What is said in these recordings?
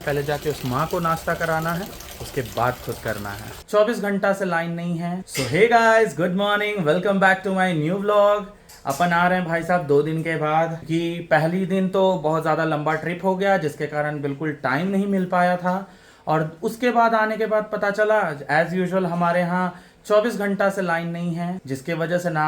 पहले जाके उस माँ को नाश्ता कराना है, उसके बाद खुद करना है। 24 घंटा से लाइन नहीं है। So hey guys, good morning, welcome back to my new vlog. अपन आ रहे हैं भाई साहब 2 दिन के बाद, कि पहली दिन तो बहुत ज़्यादा लंबा ट्रिप हो गया जिसके कारण बिल्कुल टाइम नहीं मिल पाया था, और उसके बाद आने के बाद पता चला एज यूजुअल हमारे यहाँ 24 घंटा से लाइन नहीं है, जिसके वजह से ना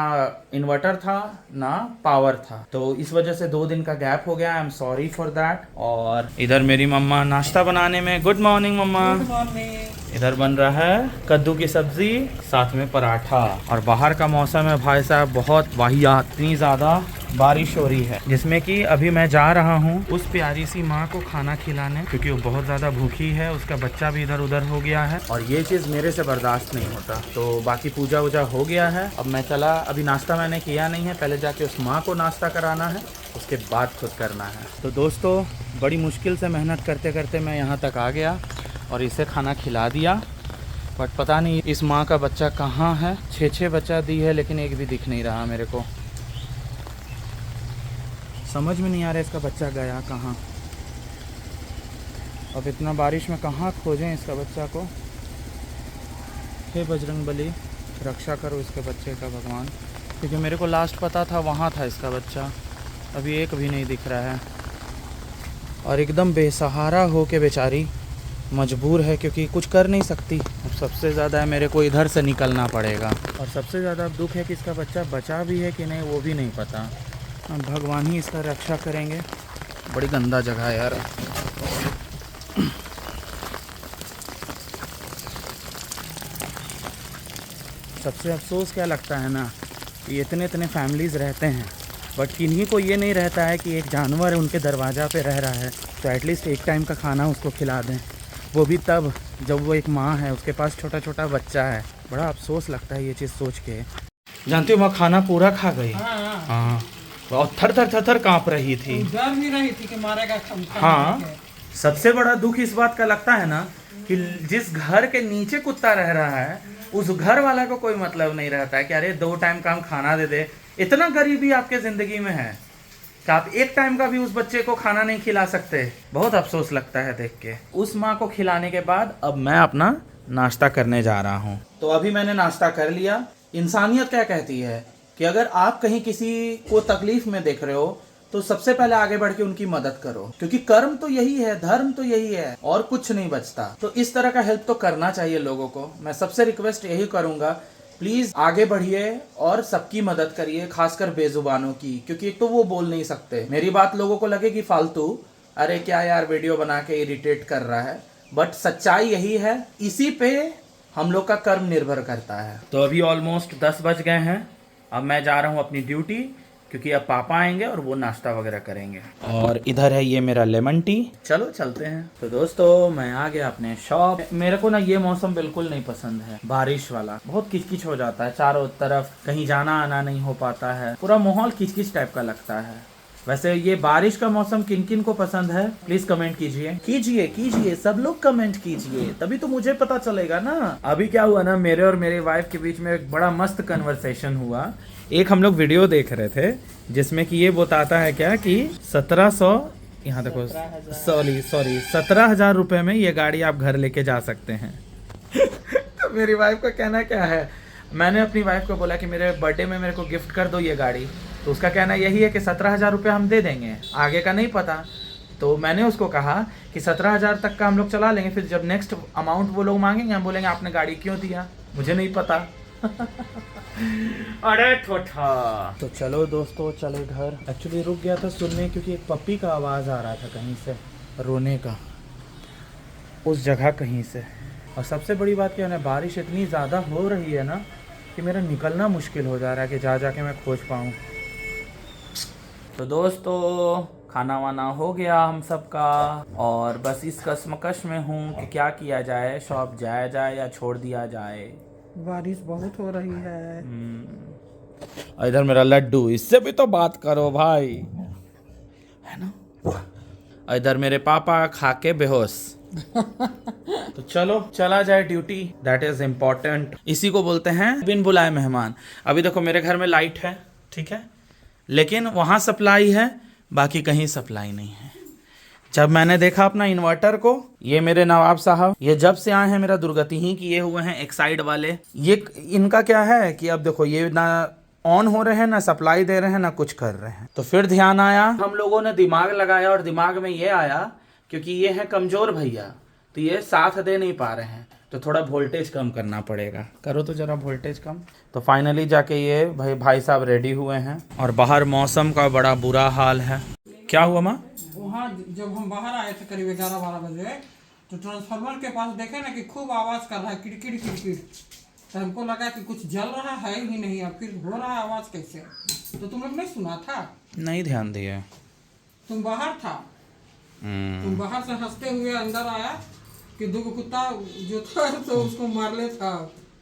इन्वर्टर था ना पावर था, तो इस वजह से 2 दिन का गैप हो गया। I am sorry for that. और इधर मेरी मम्मा नाश्ता बनाने में, good morning mumma. Good morning. इधर बन रहा है कद्दू की सब्जी, साथ में पराठा। और बाहर का मौसम है भाई साहब बहुत वाहियात, इतनी ज़्यादा बारिश हो रही है, जिसमें कि अभी मैं जा रहा हूँ उस प्यारी सी माँ को खाना खिलाने, क्योंकि वो बहुत ज़्यादा भूखी है, उसका बच्चा भी इधर उधर हो गया है और ये चीज़ मेरे से बर्दाश्त नहीं होता। तो बाकी पूजा वूजा हो गया है, अब मैं चला। अभी नाश्ता मैंने किया नहीं है, पहले जाके उस माँ को नाश्ता कराना है, उसके बाद खुद करना है। तो दोस्तों बड़ी मुश्किल से मेहनत करते करते मैं यहाँ तक आ गया और इसे खाना खिला दिया, बट पता नहीं इस माँ का बच्चा कहाँ है। 6 बच्चा दी है लेकिन एक भी दिख नहीं रहा मेरे को, समझ में नहीं आ रहा इसका बच्चा गया कहाँ। अब इतना बारिश में कहाँ खोजें इसका बच्चा को। हे बजरंगबली, रक्षा करो इसके बच्चे का भगवान, क्योंकि मेरे को लास्ट पता था वहाँ था इसका बच्चा, अभी एक भी नहीं दिख रहा है। और एकदम बेसहारा हो के बेचारी मजबूर है, क्योंकि कुछ कर नहीं सकती। अब सबसे ज़्यादा है मेरे को इधर से निकलना पड़ेगा, और सबसे ज़्यादा अब दुख है कि इसका बच्चा बचा भी है कि नहीं वो भी नहीं पता। भगवान ही इसका रक्षा करेंगे। बड़ी गंदा जगह है यार। सबसे अफसोस क्या लगता है ना, कि इतने इतने फैमिलीज़ रहते हैं, बट किन्हीं को ये नहीं रहता है कि एक जानवर उनके दरवाज़ा पे रह रहा है, तो एटलीस्ट एक टाइम का खाना उसको खिला दें, वो भी तब जब वो एक माँ है, उसके पास छोटा छोटा बच्चा है। बड़ा अफसोस लगता है ये चीज़ सोच के। जानती हो वहाँ खाना पूरा खा गई। हाँ, और थर थर थर थर काँप रही थी, डर भी रही थी कि मारेगा। हाँ, सबसे बड़ा दुख इस बात का लगता है ना कि जिस घर के नीचे कुत्ता रह रहा है उस घर वाला को कोई मतलब नहीं रहता है कि अरे 2 टाइम का हम खाना दे दे। इतना गरीबी आपके ज़िंदगी में है कि आप एक टाइम का भी उस बच्चे को खाना नहीं खिला सकते। बहुत अफसोस लगता है देख के। उस माँ को खिलाने के बाद अब मैं अपना नाश्ता करने जा रहा हूँ। तो अभी मैंने नाश्ता कर लिया। इंसानियत क्या कहती है कि अगर आप कहीं किसी को तकलीफ में देख रहे हो तो सबसे पहले आगे बढ़ के उनकी मदद करो, क्योंकि कर्म तो यही है, धर्म तो यही है, और कुछ नहीं बचता। तो इस तरह का हेल्प तो करना चाहिए लोगों को। मैं सबसे रिक्वेस्ट यही करूंगा, प्लीज आगे बढ़िए और सबकी मदद करिए, खासकर बेजुबानों की, क्योंकि एक तो वो बोल नहीं सकते। मेरी बात लोगों को लगेगी फालतू, अरे क्या यार वीडियो बना के इरिटेट कर रहा है, बट सच्चाई यही है, इसी पे हम लोग का कर्म निर्भर करता है। तो अभी ऑलमोस्ट 10 बज गए हैं। अब मैं जा रहा हूँ अपनी ड्यूटी, क्योंकि अब पापा आएंगे और वो नाश्ता वगैरह करेंगे। और इधर है ये मेरा लेमन टी। चलो चलते हैं। तो दोस्तों मैं आ गया अपने शॉप। मेरे को ना ये मौसम बिल्कुल नहीं पसंद है, बारिश वाला। बहुत किचकिच हो जाता है चारों तरफ, कहीं जाना आना नहीं हो पाता है, पूरा माहौल किचकिच टाइप का लगता है। वैसे ये बारिश का मौसम किन किन को पसंद है प्लीज कमेंट कीजिए, कीजिए कीजिए, सब लोग कमेंट कीजिए, तभी तो मुझे पता चलेगा ना। अभी क्या हुआ ना, मेरे और मेरे वाइफ के बीच में एक बड़ा मस्त कन्वर्सेशन हुआ। एक हम लोग वीडियो देख रहे थे जिसमें कि ये बताता है क्या कि 1700, यहाँ देखो, सॉरी 17,000 रुपए में ये गाड़ी आप घर लेके जा सकते हैं। तो मेरी वाइफ का कहना क्या है, मैंने अपनी वाइफ को बोला कि मेरे बर्थडे में मेरे को गिफ्ट कर दो ये गाड़ी, तो उसका कहना यही है कि 17,000 रुपये हम दे देंगे, आगे का नहीं पता। तो मैंने उसको कहा कि 17,000 तक का हम लोग चला लेंगे, फिर जब नेक्स्ट अमाउंट वो लोग मांगेंगे हम बोलेंगे आपने गाड़ी क्यों दिया, मुझे नहीं पता। अरे ठोठा। तो चलो दोस्तों चले घर। एक्चुअली रुक गया था सुनने, क्योंकि एक पप्पी का आवाज़ आ रहा था कहीं से, रोने का, उस जगह कहीं से। और सबसे बड़ी बात क्या है ना, बारिश इतनी ज़्यादा हो रही है ना कि मेरा निकलना मुश्किल हो जा रहा है कि जा के मैं खोज पाऊँ। तो दोस्तों खाना वाना हो गया हम सबका, और बस इस कश्मकश में हूँ कि क्या किया जाए, शॉप जाया जाए या छोड़ दिया जाए। बारिश बहुत हो रही है। इधर मेरा लड्डू, इससे भी तो बात करो भाई, है ना। इधर मेरे पापा खा के बेहोश। तो चलो चला जाए ड्यूटी, दैट इज इम्पोर्टेंट। इसी को बोलते हैं बिन बुलाए मेहमान। अभी देखो मेरे घर में लाइट है, ठीक है, लेकिन वहाँ सप्लाई है, बाकी कहीं सप्लाई नहीं है। जब मैंने देखा अपना इन्वर्टर को, ये मेरे नवाब साहब, ये जब से आए हैं मेरा दुर्गति ही किए हुए हैं। एक साइड वाले ये इनका क्या है कि अब देखो ये ना ऑन हो रहे हैं, ना सप्लाई दे रहे हैं, ना कुछ कर रहे हैं। तो फिर ध्यान आया, हम लोगों ने दिमाग लगाया और दिमाग में ये आया क्योंकि ये है कमजोर भैया, तो ये साथ दे नहीं पा रहे हैं, तो थोड़ा वोल्टेज कम करना पड़ेगा। करो तो जरा वोल्टेज कम। तो फाइनली जाके ये भाई साहब रेडी हुए हैं। और बाहर मौसम का बड़ा बुरा हाल है। क्या हुआ माँ? वहाँ जब हम बाहर आए थे करीब 11-12 बजे, तो ट्रांसफार्मर के पास देखे ना कि खूब आवाज कर रहा है, किड़किड़ किड़किड़। तो हमको लगा कि कुछ जल रहा है ही नहीं, अब फिर हो रहा है आवाज कैसे। तो तुम लोग नहीं सुना था? नहीं ध्यान दिए। तुम बाहर था, तुम बाहर से हंसते हुए अंदर आया कि दो कुत्ता जो था तो उसको मार ले था,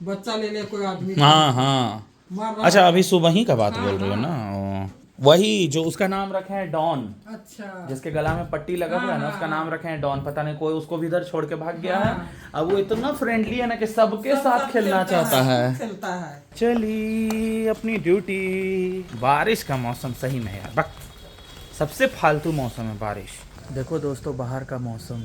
बच्चा ले ले कोई आदमी। हाँ हाँ, मार रहा अच्छा अभी सुबह ही का बात हाँ, बोल रहे हो हाँ। ना? वही जो उसका नाम रखे हैं डॉन, अच्छा जिसके गला में पट्टी लगा हुआ है ना, उसका नाम रखे हैं डॉन। पता नहीं कोई उसको भी इधर छोड़ के भाग गया है। अब वो इतना फ्रेंडली है ना कि सबके साथ खेलना चाहता है। खेलता है। चलिए अपनी ड्यूटी। बारिश का मौसम सही में यार, बक सबसे फालतू मौसम है बारिश। देखो दोस्तों बाहर का मौसम।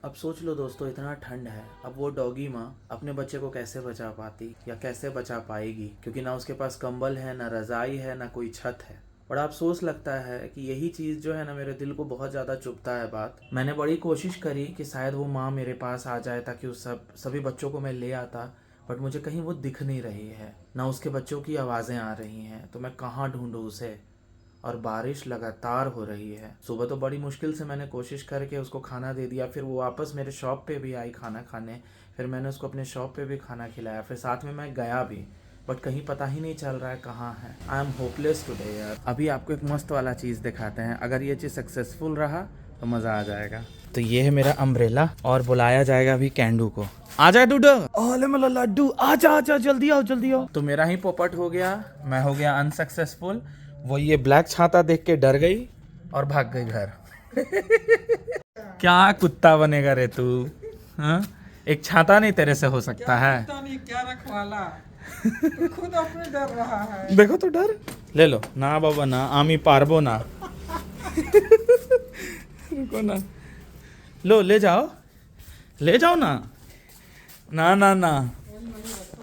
अब सोच लो दोस्तों, इतना ठंड है, अब वो डॉगी माँ अपने बच्चे को कैसे बचा पाती या कैसे बचा पाएगी, क्योंकि ना उसके पास कंबल है, ना रजाई है, ना कोई छत है। बड़ा अफसोस लगता है कि यही चीज़ जो है ना मेरे दिल को बहुत ज़्यादा चुभता है बात। मैंने बड़ी कोशिश करी कि शायद वो माँ मेरे पास आ जाए ताकि उस सभी बच्चों को मैं ले आता, बट मुझे कहीं वो दिख नहीं रही है, ना उसके बच्चों की आवाज़ें आ रही हैं, तो मैं कहाँ ढूंढूँ उसे। और बारिश लगातार हो रही है। सुबह तो बड़ी मुश्किल से मैंने कोशिश करके उसको खाना दे दिया, फिर वो वापस मेरे शॉप पे भी आई खाना खाने, फिर मैंने उसको अपने शॉप पे भी खाना खिलाया, फिर साथ में मैं गया भी, बट कहीं पता ही नहीं चल रहा है कहाँ है। आई एम होपलेस टुडे यार। अभी आपको एक मस्त वाला चीज़ दिखाते हैं, अगर ये चीज़ सक्सेसफुल रहा तो मज़ा आ जाएगा। तो ये है मेरा अम्ब्रेला और बुलाया जाएगा अभी कैंडू को। आ जाए डूडो, ओले मेरा लड्डू, आजा आजा जल्दी आओ जल्दी आओ। तो मेरा ही पोपट हो गया, मैं हो गया अनसक्सेसफुल। वो ये ब्लैक छाता देख के डर गई और भाग गई घर। क्या कुत्ता बनेगा रे तू? हाँ, एक छाता नहीं तेरे से हो सकता है। पता नहीं क्या रखवाला, खुद अपने डर रहा है। देखो तो डर। ले लो ना बाबा ना, आमी पारबो ना। रुको ना, लो ले जाओ ना। ना ना ना,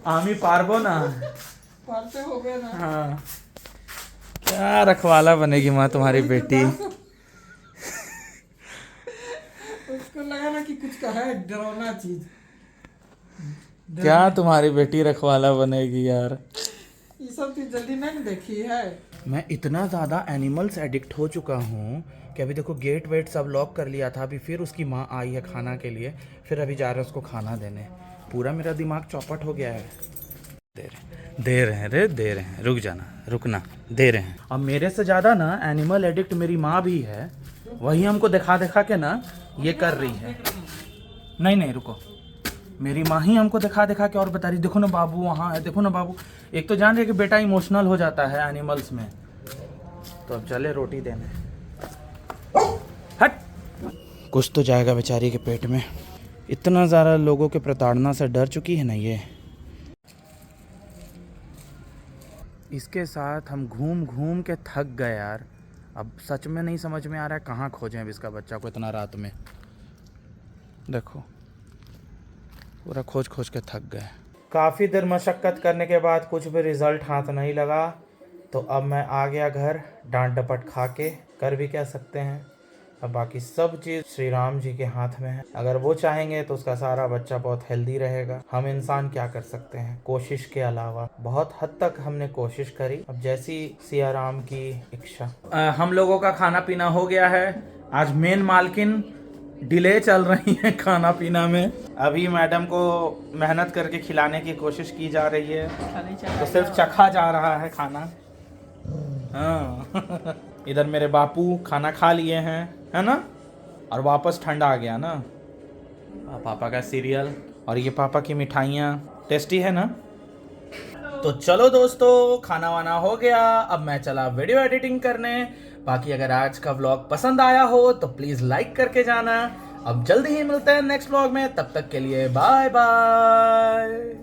आमी पारबो ना। पालते हो गए ना। हाँ, क्या रखवाला बनेगी माँ तुम्हारी बेटी। उसको लगा ना कि कुछ का है डरावना चीज। क्या तुम्हारी बेटी रखवाला बनेगी यार। ये सब चीज जल्दी नहीं देखी है। मैं इतना ज़्यादा एनिमल्स एडिक्ट हो चुका हूँ कि अभी देखो गेट वेट सब लॉक कर लिया था, अभी फिर उसकी माँ आई है खाना के लिए, फिर अभी जा रहे हैं उसको खाना देने। पूरा मेरा दिमाग चौपट हो गया है। दे रहे हैं, रुक जाना, रुकना, दे रहे हैं। अब मेरे से ज़्यादा ना एनिमल एडिक्ट मेरी माँ भी है, वही हमको दिखा दिखा के ना ये कर रही है। नहीं रुको, मेरी माँ ही हमको दिखा दिखा के और बता रही, देखो ना बाबू वहाँ है, देखो ना बाबू। एक तो जान रहे कि बेटा इमोशनल हो जाता है एनिमल्स में। तो अब चले रोटी देने। हट, कुछ तो जाएगा बेचारी के पेट में। इतना ज़्यादा लोगों के प्रताड़ना से डर चुकी है ना ये। इसके साथ हम घूम घूम के थक गए यार। अब सच में नहीं समझ में आ रहा है कहाँ खोजें अब इसका बच्चा को इतना रात में। देखो पूरा खोज खोज के थक गए। काफ़ी देर मशक्क़त करने के बाद कुछ भी रिज़ल्ट हाथ नहीं लगा, तो अब मैं आ गया घर डांट डपट खा के। कर भी क्या सकते हैं, अब बाकी सब चीज़ श्री राम जी के हाथ में है। अगर वो चाहेंगे तो उसका सारा बच्चा बहुत हेल्दी रहेगा। हम इंसान क्या कर सकते हैं कोशिश के अलावा। बहुत हद तक हमने कोशिश करी, अब जैसी सिया राम की इच्छा। हम लोगों का खाना पीना हो गया है। आज मेन मालकिन डिले चल रही है खाना पीना में। अभी मैडम को मेहनत करके खिलाने की कोशिश की जा रही है, तो सिर्फ चखा जा रहा है खाना। हाँ इधर मेरे बापू खाना खा लिए हैं, है ना, और वापस ठंडा आ गया ना। पापा का सीरियल और ये पापा की मिठाइयाँ टेस्टी है ना। तो चलो दोस्तों, खाना वाना हो गया, अब मैं चला वीडियो एडिटिंग करने। बाकी अगर आज का व्लॉग पसंद आया हो तो प्लीज़ लाइक करके जाना। अब जल्दी ही मिलते हैं नेक्स्ट व्लॉग में, तब तक के लिए बाय बाय।